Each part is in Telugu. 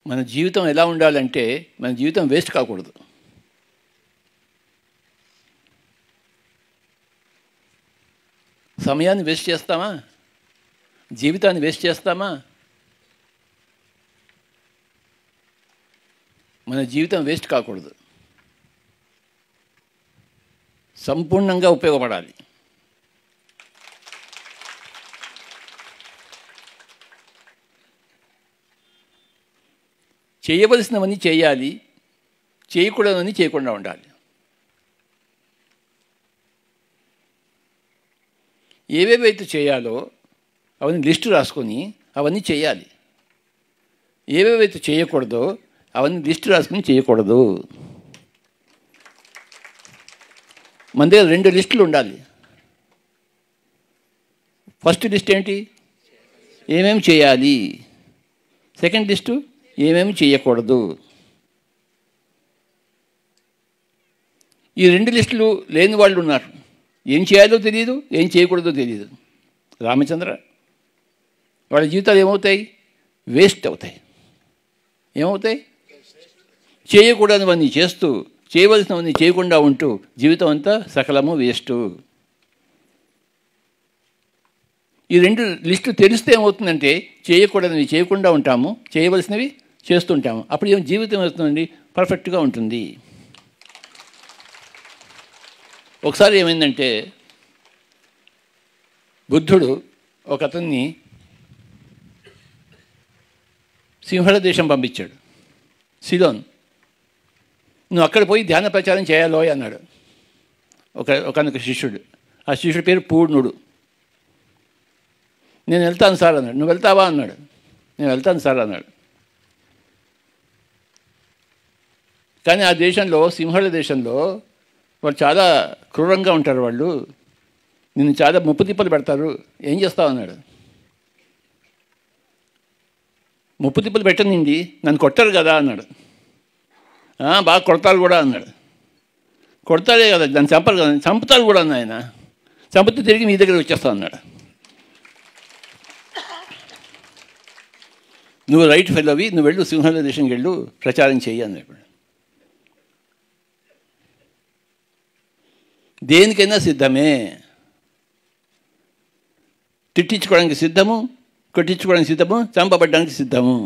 మన జీవితం ఎలా ఉండాలంటే మన జీవితం వేస్ట్ కాకూడదు. సమయాన్ని వేస్ట్ చేస్తామా? జీవితాన్ని వేస్ట్ చేస్తామా? మన జీవితం వేస్ట్ కాకూడదు, సంపూర్ణంగా ఉపయోగపడాలి. చేయవలసినవన్నీ చేయాలి, చేయకూడదని చేయకుండా ఉండాలి. ఏవేవైతే చేయాలో అవన్నీ లిస్టు రాసుకొని అవన్నీ చేయాలి. ఏవేవైతే చేయకూడదో అవన్నీ లిస్టు రాసుకొని చేయకూడదు. మన దగ్గర 2 లిస్టులు ఉండాలి. ఫస్ట్ లిస్ట్ ఏంటి? ఏమేమి చేయాలి. సెకండ్ లిస్టు ఏమేమి చేయకూడదు. ఈ 2 లిస్టులు లేని వాళ్ళు ఉన్నారు. ఏం చేయాలో తెలియదు, ఏం చేయకూడదో తెలియదు. రామచంద్ర వాళ్ళ జీవితాలు ఏమవుతాయి? వేస్ట్ అవుతాయి. ఏమవుతాయి? చేయకూడనివన్నీ చేస్తూ చేయవలసినవన్నీ చేయకుండా ఉంటూ జీవితం అంతా సకలము వేస్టు. ఈ 2 లిస్టు తెలిస్తే ఏమవుతుందంటే చేయకూడనివి చేయకుండా ఉంటాము, చేయవలసినవి చేస్తుంటాము. అప్పుడు ఏం జీవితం వస్తుందండి, పర్ఫెక్ట్గా ఉంటుంది. ఒకసారి ఏమైందంటే బుద్ధుడు ఒక అతన్ని సింహళ దేశం పంపించాడు, సిలోన్. నువ్వు అక్కడ పోయి ధ్యాన ప్రచారం చేయాలో అన్నాడు ఒకనొక శిష్యుడు. ఆ శిష్యుడి పేరు పూర్ణుడు. నేను వెళ్తాను సార్ అన్నాడు. నువ్వు వెళ్తావా అన్నాడు. నేను వెళ్తాను సార్ అన్నాడు. కానీ ఆ దేశంలో, సింహళ దేశంలో వాళ్ళు చాలా క్రూరంగా ఉంటారు. వాళ్ళు నిన్ను చాలా ముప్పు తిప్పలు పెడతారు. ఏం చేస్తావు అన్నాడు. ముప్పు తిప్పలు పెట్టనిండి, నన్ను కొట్టారు కదా అన్నాడు. బాగా కొడతారు కూడా అన్నాడు. కొడతారే కదా, దాన్ని చంపరు కదా, చంపుతారు కూడా అన్న ఆయన. చంపితే తిరిగి మీ దగ్గర వచ్చేస్తా అన్నాడు. నువ్వు రైట్ ఫెలోవి, నువ్వు వెళ్ళు, సింహళ దేశంకి వెళ్ళు, ప్రచారం చెయ్యి అన్నాడు. దేనికైనా సిద్ధమే. తిట్టించుకోవడానికి సిద్ధము, కొట్టించుకోవడానికి సిద్ధము, చంపబడ్డానికి సిద్ధము.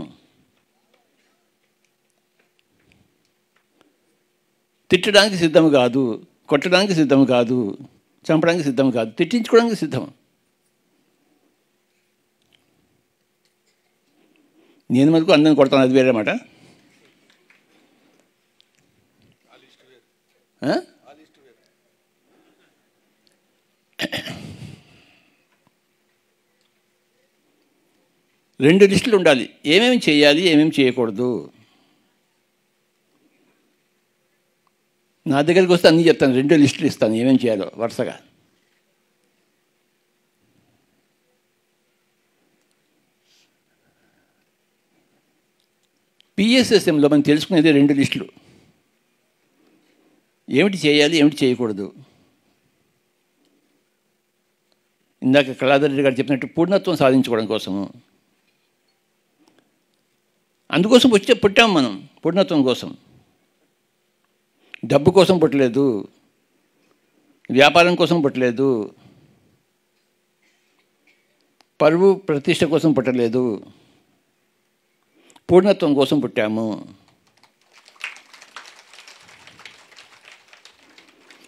తిట్టడానికి సిద్ధము కాదు, కొట్టడానికి సిద్ధము కాదు, చంపడానికి సిద్ధము కాదు, తిట్టించుకోవడానికి సిద్ధం. నేను మటుకు అందరిని కొడతాను, అది వేరే మాట. రెండు లిస్టులు ఉండాలి. ఏమేమి చేయాలి, ఏమేమి చేయకూడదు. నా దగ్గరికి వస్తే అన్నీ చెప్తాను, 2 లిస్టులు ఇస్తాను ఏమేమి చేయాలో వరుసగా. పిఎస్ఎస్ఎంలో మనం తెలుసుకునేది 2 లిస్టులు. ఏమిటి చేయాలి, ఏమిటి చేయకూడదు. ఇందాక కళాధర్ రెడ్డి గారు చెప్పినట్టు పూర్ణత్వం సాధించుకోవడం కోసము, అందుకోసం పుట్టాం మనం. పూర్ణత్వం కోసం, డబ్బు కోసం పుట్టలేదు, వ్యాపారం కోసం పుట్టలేదు, పరువు ప్రతిష్ట కోసం పుట్టలేదు, పూర్ణత్వం కోసం పుట్టాము.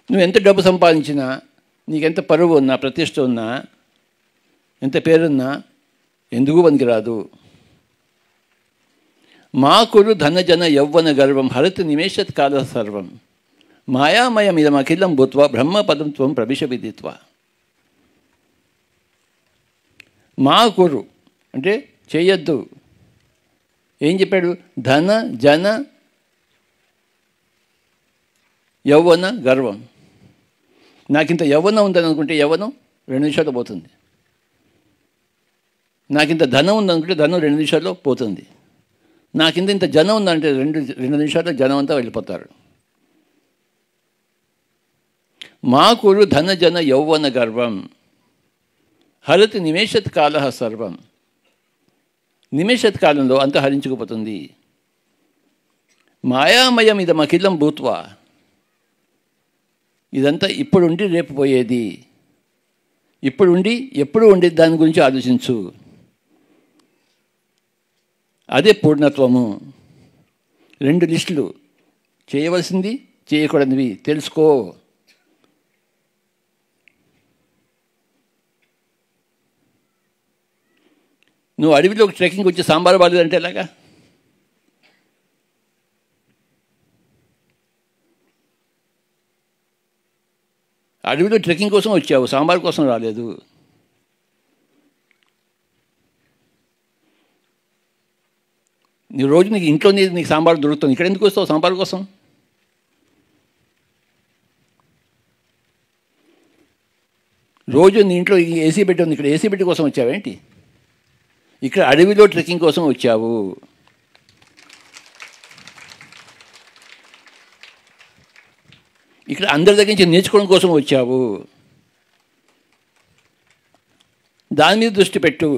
నువ్వు ఎంత డబ్బు సంపాదించినా, నీకెంత పరువు ఉన్నా, ప్రతిష్ట ఉన్నా, ఎంత పేరున్నా ఎందుకు పనికిరాదు. మా కురు ధనజన యౌవన గర్వం హరతి నిమేషత్ కాల సర్వం మాయామయమిదమఖిలం భూత్వా బ్రహ్మపదం త్వం ప్రవిశ విదిత్వా. మా కురు అంటే చేయొద్దు. ఏం చెప్పాడు? ధన జన యౌవన గర్వం. నాకింత యవ్వనం ఉందని అనుకుంటే యవ్వనం 2 నిమిషాల్లో పోతుంది. నాకింత ధనం ఉందనుకుంటే ధనం 2 నిమిషాల్లో పోతుంది. నాకింత ఇంత జనం ఉందంటే 2 నిమిషాల్లో జనం అంతా వెళ్ళిపోతారు. మా కురు ధన జన యౌవన గర్వం హరతి నిమేషత్ కాల సర్వం. నిమేషత్ కాలంలో అంతా హరించుకుపోతుంది. మాయామయం ఇదమఖిలం భూత్వా. ఇదంతా ఇప్పుడుండి రేపు పోయేది. ఇప్పుడుండి ఎప్పుడు ఉండేది దాని గురించి ఆలోచించు. అదే పూర్ణత్వము. 2 లిస్టులు, చేయవలసింది చేయకూడనివి తెలుసుకో. నువ్వు అడవిలో ట్రెక్కింగ్ వచ్చి సాంబార్ బాలేదంటే ఎలాగా? అడవిలో ట్రెక్కింగ్ కోసం వచ్చావు, సాంబార్ కోసం రాలేదు. నీ రోజు నీకు ఇంట్లో నీకు సాంబార్ దొరుకుతుంది, ఇక్కడ ఎందుకు వస్తావు సాంబార్ కోసం? రోజు నీ ఇంట్లో ఏసీ పెట్టి ఉంది, ఇక్కడ ఏసీ పెట్టి కోసం వచ్చావేంటి? ఇక్కడ అడవిలో ట్రెక్కింగ్ కోసం వచ్చావు. ఇక్కడ అందరి దగ్గర నుంచి నేర్చుకోవడం కోసం వచ్చావు. దాని మీద దృష్టి పెట్టు.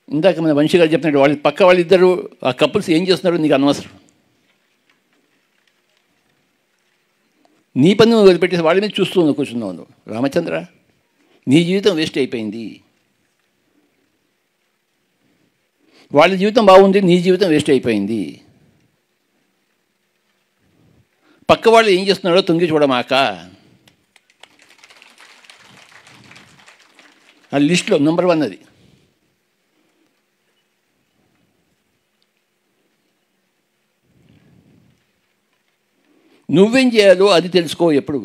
ఇందాక మన వంశీ గారు చెప్పినట్టు వాళ్ళ పక్క వాళ్ళిద్దరు ఆ కపుల్స్ ఏం చేస్తున్నారో నీకు అనవసరం. నీ పని నువ్వు వదిలిపెట్టేసి వాళ్ళ మీద చూస్తూ కూర్చున్నావు నువ్వు. రామచంద్ర, నీ జీవితం వేస్ట్ అయిపోయింది. వాళ్ళ జీవితం బాగుంది, నీ జీవితం వేస్ట్ అయిపోయింది. పక్క వాళ్ళు ఏం చేస్తున్నారో తొంగి చూడమాక. ఆ లిస్టులో నెంబర్ 1 అది. నువ్వేం చేయాలో అది తెలుసుకో. ఎప్పుడు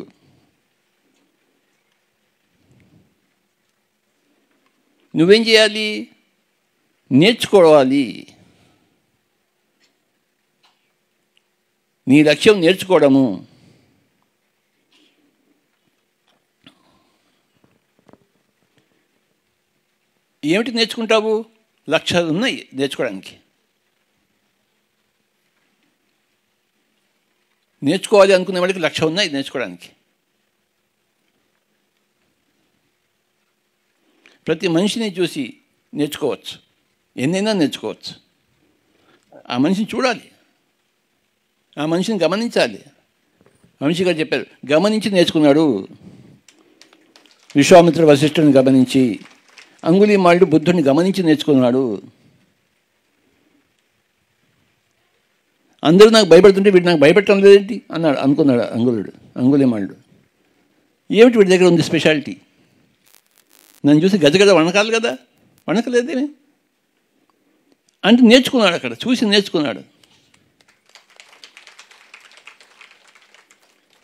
నువ్వేం చేయాలి? నేర్చుకోవాలి. నీ లక్ష్యం నేర్చుకోవడము. ఏమిటి నేర్చుకుంటావు? లక్షలు ఉన్నాయి నేర్చుకోవడానికి. నేర్చుకోవాలి అనుకునే వాళ్ళకి 1,00,000 ఉన్నాయి నేర్చుకోవడానికి. ప్రతి మనిషిని చూసి నేర్చుకోవచ్చు, ఎన్నైనా నేర్చుకోవచ్చు. ఆ మనిషిని చూడాలి, ఆ మనిషిని గమనించాలి. మనిషి గారు చెప్పారు, గమనించి నేర్చుకున్నాడు. విశ్వామిత్ర వశిష్ఠుని గమనించి, అంగుళీమాలుడు బుద్ధుడిని గమనించి నేర్చుకున్నాడు. అందరూ నాకు భయపడుతుంటే వీడు నాకు భయపెట్టడం లేదేంటి అనుకున్నాడు అంగుళీమాలుడు. ఏమిటి వీడి దగ్గర ఉంది స్పెషాలిటీ? నన్ను చూసి గజగజ వణకాలి కదా, వణకలేదేమి అంటే నేర్చుకున్నాడు. అక్కడ చూసి నేర్చుకున్నాడు.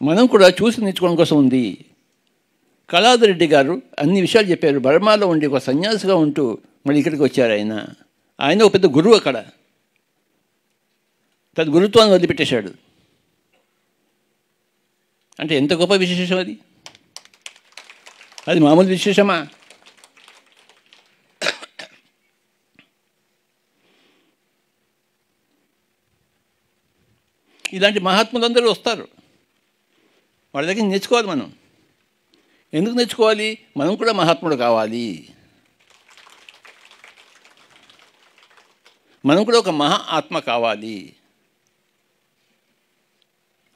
మనం కూడా చూసి నేర్చుకోవడం కోసం ఉంది. కళాధర్ రెడ్డి గారు అన్ని విషయాలు చెప్పారు. బర్మాలో ఉండి ఒక సన్యాసిగా ఉంటూ మళ్ళీ ఇక్కడికి వచ్చారు. ఆయన ఒక పెద్ద గురువు. అక్కడ తన గురుత్వాన్ని వదిలిపెట్టేశాడు. అంటే ఎంత గొప్ప విశేషం అది! అది మామూలు విశేషమా? ఇలాంటి మహాత్ములందరూ వస్తారు. వాళ్ళ దగ్గర నేర్చుకోవాలి. మనం ఎందుకు నేర్చుకోవాలి? మనం కూడా మహాత్ముడు కావాలి. మనం కూడా ఒక మహా ఆత్మ కావాలి.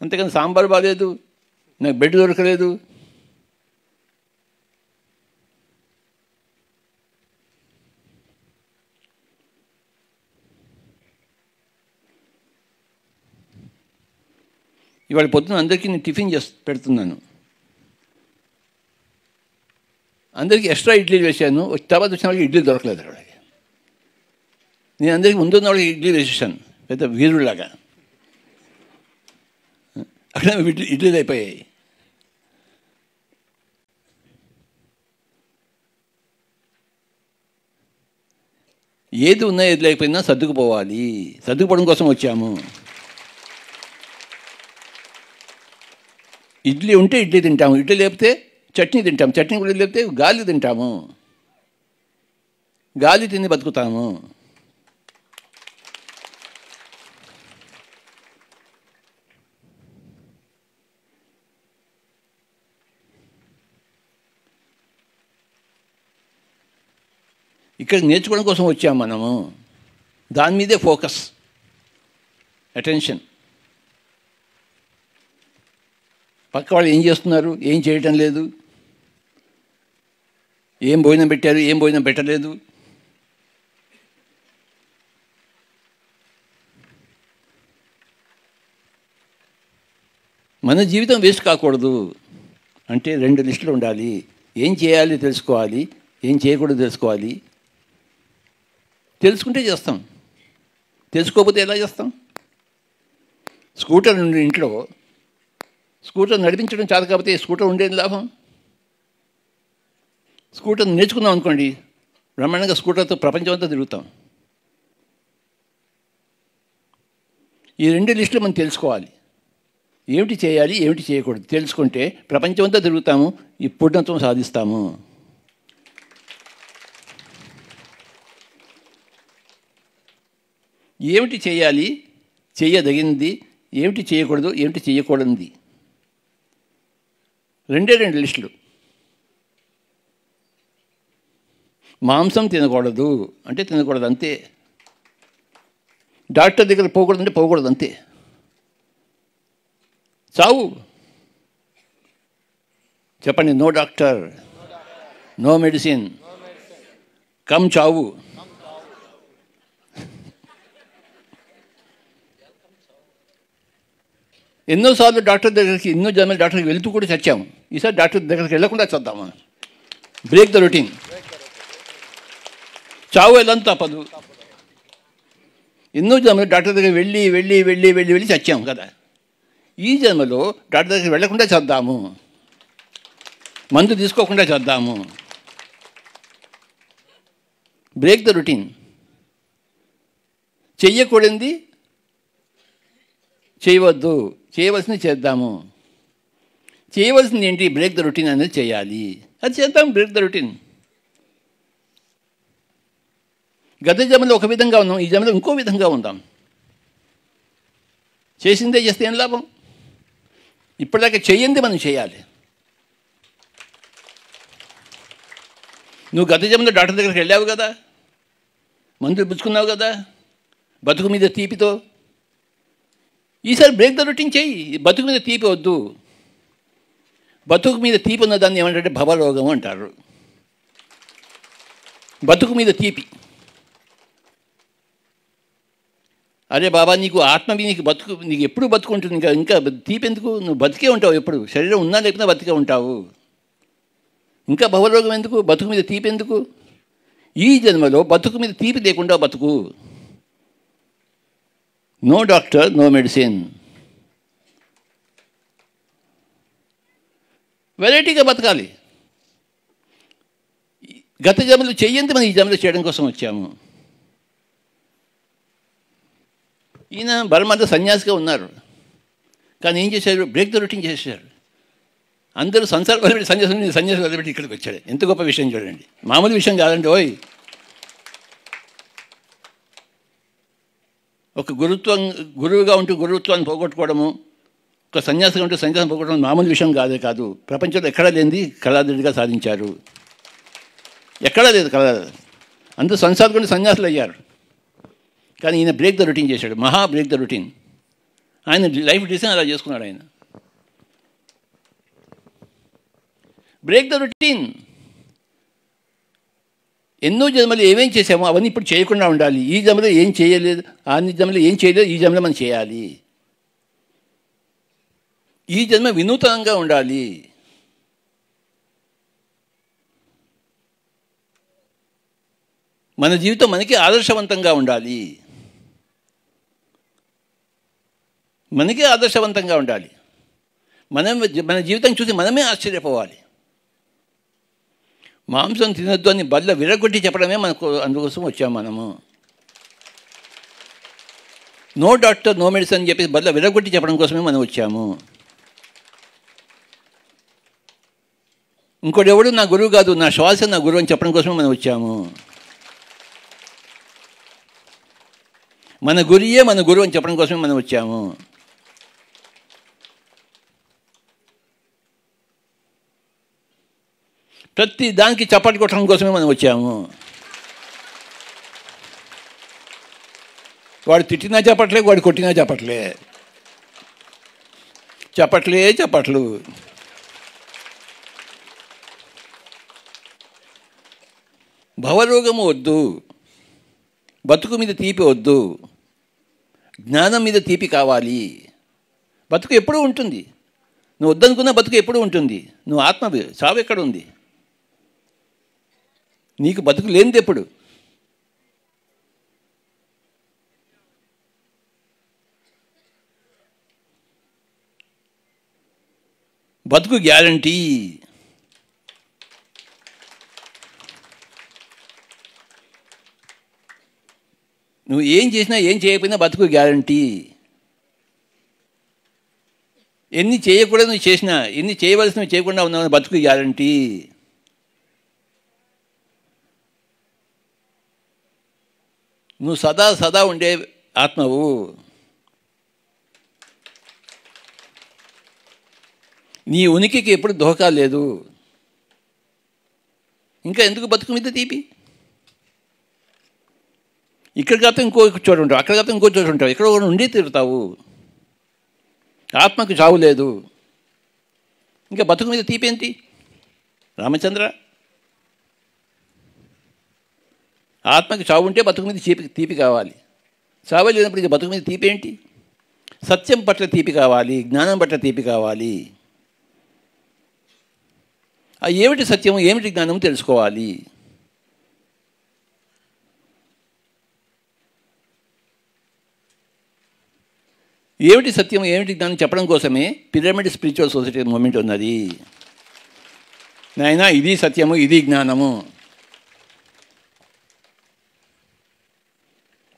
అంతేకాని సాంబార్ బాగాలేదు, నాకు బెడ్ దొరకలేదు, ఇవాళ పొద్దున అందరికీ నేను టిఫిన్ పెడుతున్నాను. అందరికీ ఎక్స్ట్రా ఇడ్లీలు వేసాను. తర్వాత వచ్చిన వాళ్ళకి ఇడ్లీ దొరకలేదు. వాళ్ళకి నేను అందరికీ ముందున్న వాళ్ళకి ఇడ్లీ వేసేసాను పెద్ద వీరులాగా. అక్కడ ఇడ్లీలు అయిపోయాయి. ఏది ఉన్నా ఏది లేకపోయినా సర్దుకుపోవాలి. సర్దుకుపోవడం కోసం వచ్చాము. ఇడ్లీ ఉంటే ఇడ్లీ తింటాము, ఇడ్లీ లేకపోతే చట్నీ తింటాము, చట్నీ కూడా లేకపోతే గాలి తింటాము, గాలి తిని బతుకుతాము. ఇక్కడ నేర్చుకోవడం కోసం వచ్చాము మనము. దాని మీదే ఫోకస్, అటెన్షన్. పక్క వాళ్ళు ఏం చేస్తున్నారు, ఏం చేయటం లేదు, ఏం భోజనం పెట్టారు, ఏం భోజనం పెట్టలేదు, మన జీవితం వేస్ట్ కాకూడదు అంటే 2 లిస్టులు ఉండాలి. ఏం చేయాలి తెలుసుకోవాలి, ఏం చేయకూడదు తెలుసుకోవాలి. తెలుసుకుంటే చేస్తాం, తెలుసుకోకపోతే ఎలా చేస్తాం? స్కూటర్ నుండి ఇంట్లో స్కూటర్ నడిపించడం చేత కాకపోతే స్కూటర్ ఉండేది లాభం. స్కూటర్ నేర్చుకుందాం అనుకోండి, బ్రహ్మాండంగా స్కూటర్తో ప్రపంచం అంతా తిరుగుతాం. ఈ 2 లిస్టులు మనం తెలుసుకోవాలి. ఏమిటి చేయాలి, ఏమిటి చేయకూడదు తెలుసుకుంటే ప్రపంచం అంతా తిరుగుతాము, ఈ పూర్ణత్వం సాధిస్తాము. ఏమిటి చేయాలి, చేయదగింది, ఏమిటి చేయకూడదు, ఏమిటి చేయకూడదు, 2 లిస్టులు. మాంసం తినకూడదు అంటే తినకూడదు అంతే. డాక్టర్ దగ్గర పోకూడదు అంటే పోకూడదు అంతే. చావు చెప్పండి, no doctor, no medicine, come చావు. ఎన్నోసార్లు డాక్టర్ దగ్గరికి, ఎన్నో జన్మలు డాక్టర్కి వెళ్తూ కూడా చచ్చాము. ఈసారి డాక్టర్ దగ్గరికి వెళ్ళకుండా చద్దాము. Break the routine. చావు ఎలా తప్పదు. ఎన్నో జన్మలు డాక్టర్ దగ్గర వెళ్ళి వెళ్ళి వెళ్ళి వెళ్ళి వెళ్ళి చచ్చాము కదా. ఈ జన్మలో డాక్టర్ దగ్గరికి వెళ్ళకుండా చద్దాము, మందు తీసుకోకుండా చద్దాము. Break the routine. చెయ్యకూడనిది చేయవద్దు, చేయవలసింది చేద్దాము. చేయవలసింది ఏంటి? బ్రేక్ ద రొటీన్ అనేది చేయాలి, అది చేద్దాం. Break the routine. గత జన్మలో ఒక విధంగా ఉన్నాం, ఈ జన్మలో ఇంకో విధంగా ఉందాం. చేసిందే చేస్తే ఏం లాభం? ఇప్పటిదాకా చెయ్యింది మనం చేయాలి. నువ్వు గత జన్మలో డాక్టర్ దగ్గరికి వెళ్ళావు కదా, మందులు పుచ్చుకున్నావు కదా, బతుకు మీద తీపితో. ఈసారి బ్రేక్ ద రొటీన్ చెయ్యి. బతుకు మీద తీపి వద్దు. బతుకు మీద తీపి ఉన్న దాన్ని ఏమంటే భవరోగం అంటారు. బతుకు మీద తీపి. అరే బాబా, నీకు ఆత్మవి, నీకు బతుకు, నీకు ఎప్పుడు బతుకుంటుంది, ఇంకా తీపి ఎందుకు? నువ్వు బతికే ఉంటావు ఎప్పుడు, శరీరం ఉన్నా లేకపోతే బతికే ఉంటావు. ఇంకా భవరోగం ఎందుకు? బతుకు మీద తీపి ఎందుకు? ఈ జన్మలో బతుకు మీద తీపి లేకుండా బతుకు. No doctor, no medicine. వెరైటీగా బతకాలి. గత జన్మలో చెయ్యంది మనం ఈ జన్మలో చేయడం కోసం వచ్చాము. ఈయన బర్మలో సన్యాసిగా ఉన్నారు, కానీ ఏం చేశారు? బ్రేక్ ద రొటీన్ చేశారు. అందరూ సంసారం వదిలిపెట్టి సన్యాసం వదిలిపెట్టి ఇక్కడికి వచ్చాడు. ఎంత గొప్ప విషయం చూడండి. మామూలు విషయం కాదండి. ఓయ్, ఒక గురువుగా ఉంటూ గురుత్వాన్ని పోగొట్టుకోవడము, ఒక సన్యాసిగా ఉంటూ సన్యాసం పోగొట్టుకోవడం మామూలు విషయం కాదు. ప్రపంచంలో ఎక్కడా లేనిది కళాదుడిగా సాధించారు. ఎక్కడా లేదు కళా. అందరూ సంసారం సన్యాసులు అయ్యారు, కానీ ఈయన బ్రేక్ ద రొటీన్ చేశాడు. మహా బ్రేక్ ద రొటీన్. ఆయన లైఫ్ డిజైన్ అలా చేసుకున్నాడు ఆయన. Break the routine. ఎన్నో జన్మలు ఏమేం చేసామో అవన్నీ ఇప్పుడు చేయకుండా ఉండాలి. ఈ జన్మలో ఏం చేయలేదు, అన్ని జన్మలో ఏం చేయలేదు, ఈ జన్మలో మనం చేయాలి. ఈ జన్మ వినూతనంగా ఉండాలి. మన జీవితం మనకి ఆదర్శవంతంగా ఉండాలి. మనకే ఆదర్శవంతంగా ఉండాలి. మన జీవితం చూసి మనమే ఆశ్చర్యపోవాలి. మాంసం తినొద్దు అని బల్ల విరగొట్టి చెప్పడమే మనకు, అందుకోసం వచ్చాము మనము. నో డాక్టర్, నో మెడిసిన్ అని చెప్పి బల్ల విరగొట్టి చెప్పడం కోసమే మనం వచ్చాము. ఇంకోటి ఎవడు నా గురువు కాదు, నా శ్వాస నా గురువు అని చెప్పడం కోసమే మనం వచ్చాము. మన గురియే మన గురువు అని చెప్పడం కోసమే మనం వచ్చాము. ప్రతి దానికి చప్పట్లు కొట్టడం కోసమే మనం వచ్చాము. వాడు తిట్టినా చెప్పట్లే, వాడు కొట్టినా చెప్పట్లే, చెప్పట్లు. భవరోగము వద్దు, బతుకు మీద తీపి వద్దు, జ్ఞానం మీద తీపి కావాలి. బతుకు ఎప్పుడూ ఉంటుంది, నువ్వు వద్దనుకున్న బతుకు ఎప్పుడూ ఉంటుంది. నువ్వు ఆత్మ, చావు ఎక్కడ ఉంది? నీకు బతుకు లేనిది ఎప్పుడు? బతుకు గ్యారంటీ. నువ్వు ఏం చేసినా ఏం చేయకపోయినా బతుకు గ్యారంటీ. ఎన్ని చేయకూడదు నువ్వు చేసినా, ఎన్ని చేయవలసినవి చేయకుండా ఉన్నావు, బతుకు గ్యారంటీ. నువ్వు సదా సదా ఉండే ఆత్మవు. నీ ఉనికికి ఎప్పుడు దోహకా లేదు. ఇంకా ఎందుకు బతుకు మీద తీపి? ఇక్కడ కాకపోతే ఇంకో చోట ఉంటావు, అక్కడ కాకపోతే ఇంకో చోట ఉంటావు, ఎక్కడో ఉండి తిరుగుతావు. ఆత్మకు చావు లేదు, ఇంకా బతుకు మీద తీపి ఏంటి రామచంద్ర? ఆత్మకి చావు ఉంటే బతుకు మీద తీపి కావాలి. చావు లేనప్పుడు ఇక బతుకు మీద తీపి ఏంటి? సత్యం పట్ల తీపి కావాలి, జ్ఞానం పట్ల తీపి కావాలి. ఏమిటి సత్యము, ఏమిటి జ్ఞానము తెలుసుకోవాలి. ఏమిటి సత్యం, ఏమిటి జ్ఞానం చెప్పడం కోసమే పిరమిడ్ స్పిరిచువల్ సొసైటీ మూమెంట్ ఉన్నది. నాయనా, ఇది సత్యము, ఇది జ్ఞానము,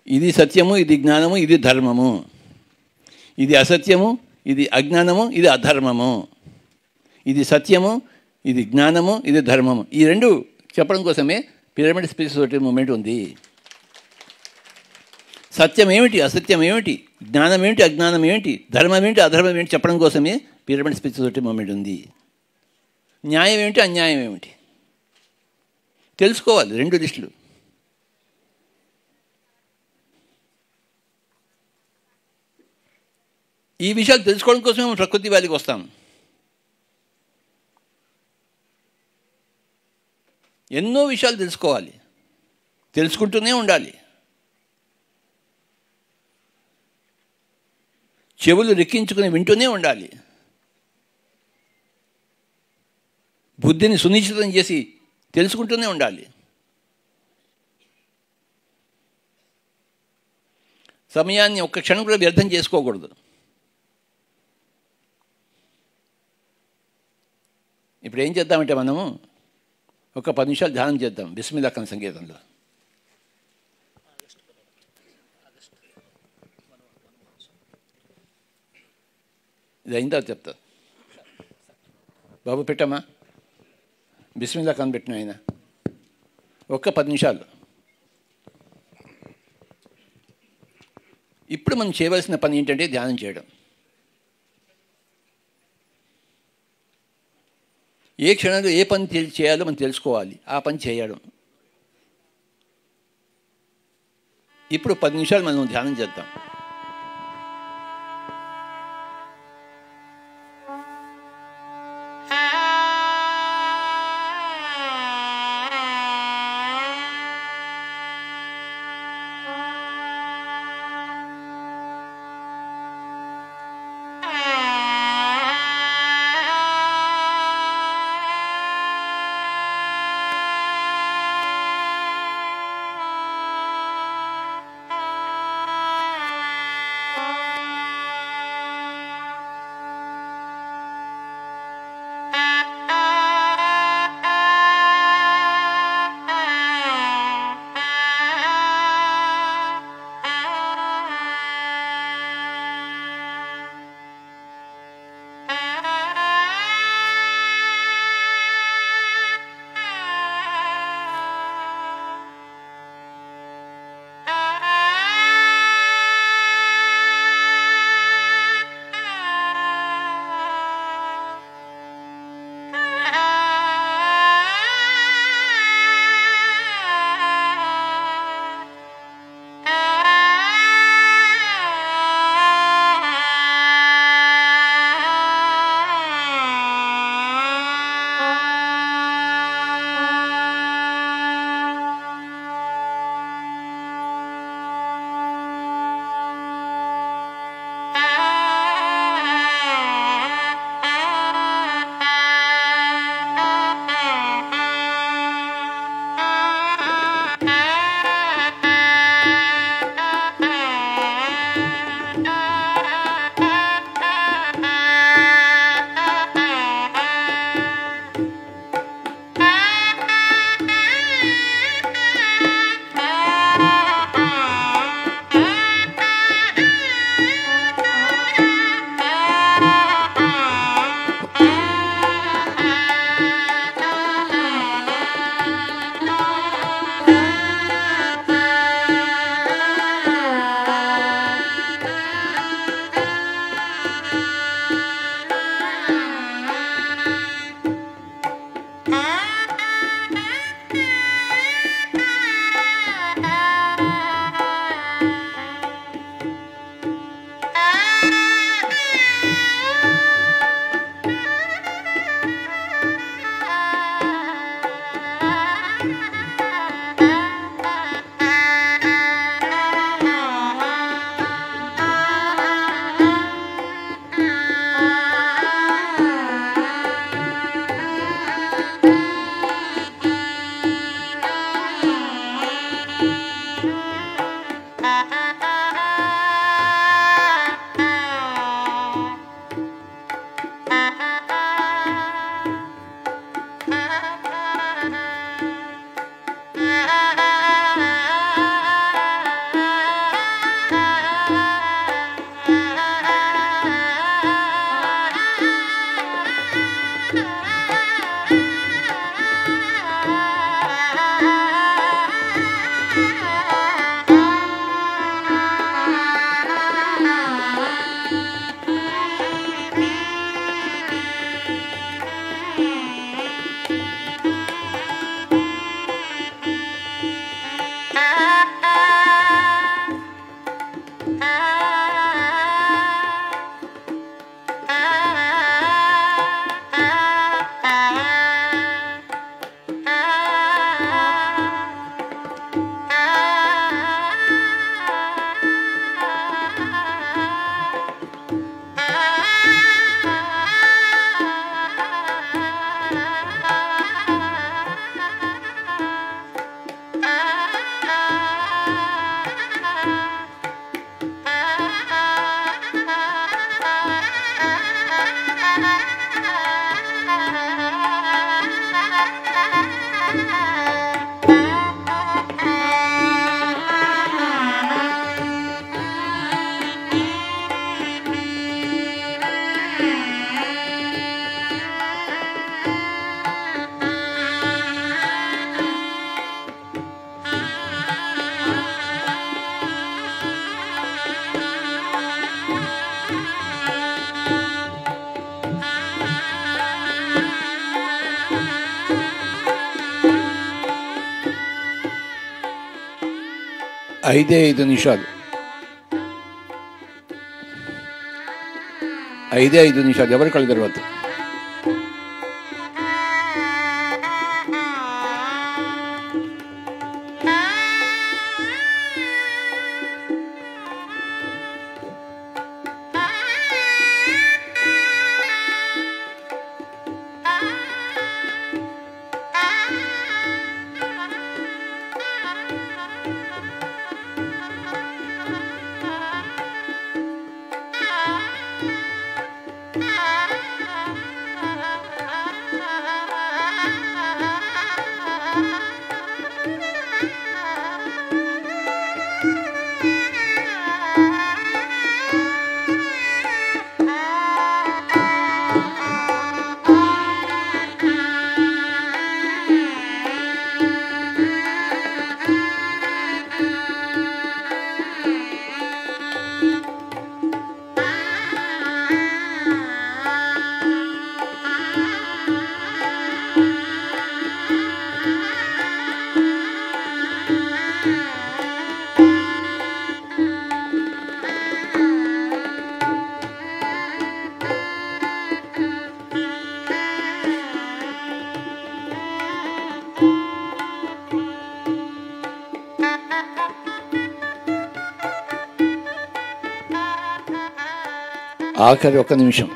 ఇది సత్యము, ఇది జ్ఞానము, ఇది ధర్మము, ఇది అసత్యము, ఇది అజ్ఞానము, ఇది అధర్మము, ఇది సత్యము, ఇది జ్ఞానము, ఇది ధర్మము. ఈ రెండు చెప్పడం కోసమే పిరమిడ్ స్పిరిచువల్ సొసైటీ మూమెంట్ ఉంది. సత్యం ఏమిటి, అసత్యం ఏమిటి, జ్ఞానం ఏమిటి, అజ్ఞానం ఏమిటి, ధర్మం ఏంటి, అధర్మం ఏంటి చెప్పడం కోసమే పిరమిడ్ స్పిరిచువల్ సొసైటీ మూమెంట్ ఉంది. న్యాయం ఏమిటి, అన్యాయం ఏమిటి తెలుసుకోవాలి. రెండు లిస్టులు. ఈ విషయాలు తెలుసుకోవడం కోసమే మనం ప్రకృతి వ్యాధికి వస్తాం. ఎన్నో విషయాలు తెలుసుకోవాలి, తెలుసుకుంటూనే ఉండాలి. చెవులు రెక్కించుకుని వింటూనే ఉండాలి. బుద్ధిని సునిశ్చితం చేసి తెలుసుకుంటూనే ఉండాలి. సమయాన్ని ఒక్క క్షణం కూడా వ్యర్థం చేసుకోకూడదు. ఇప్పుడు ఏం చేద్దామంటే మనము ఒక 10 నిమిషాలు ధ్యానం చేద్దాం బిస్మిల్లాహ్ ఖాన్ సంగీతంలో. ఇది అయిన తర్వాత చెప్తా. బాబు పెట్టమ్మా, బిస్మిల్లాహ్ ఖాన్ పెట్టిన ఆయన. ఒక్క 10 నిమిషాలు. ఇప్పుడు మనం చేయవలసిన పని ఏంటంటే ధ్యానం చేయడం. ఏ క్షణంలో ఏ పని చేయాలో మనం తెలుసుకోవాలి, ఆ పని చేయడం. ఇప్పుడు 10 నిమిషాలు మనం ధ్యానం చేద్దాం. 5 నిమిషాలు 5 నిమిషాలు ఎవరు కళ్ళు తర్వాత ఆఖరి 1 నిమిషం.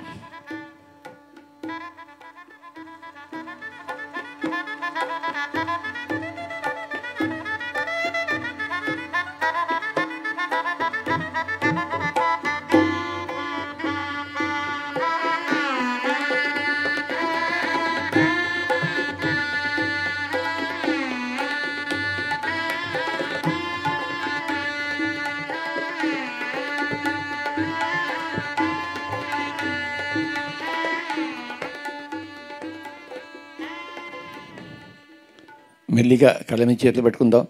మెల్లిగా కళ్ళ మీద చేతులు పెట్టుకుందాం.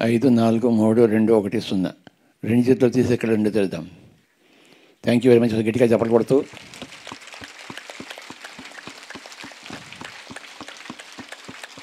5 4 3 2 1 0 2 చేతులు తీసి ఇక్కడ 2 తెరుద్దాం. Thank you very much. గట్టిగా చప్పట్లు కొడుతూ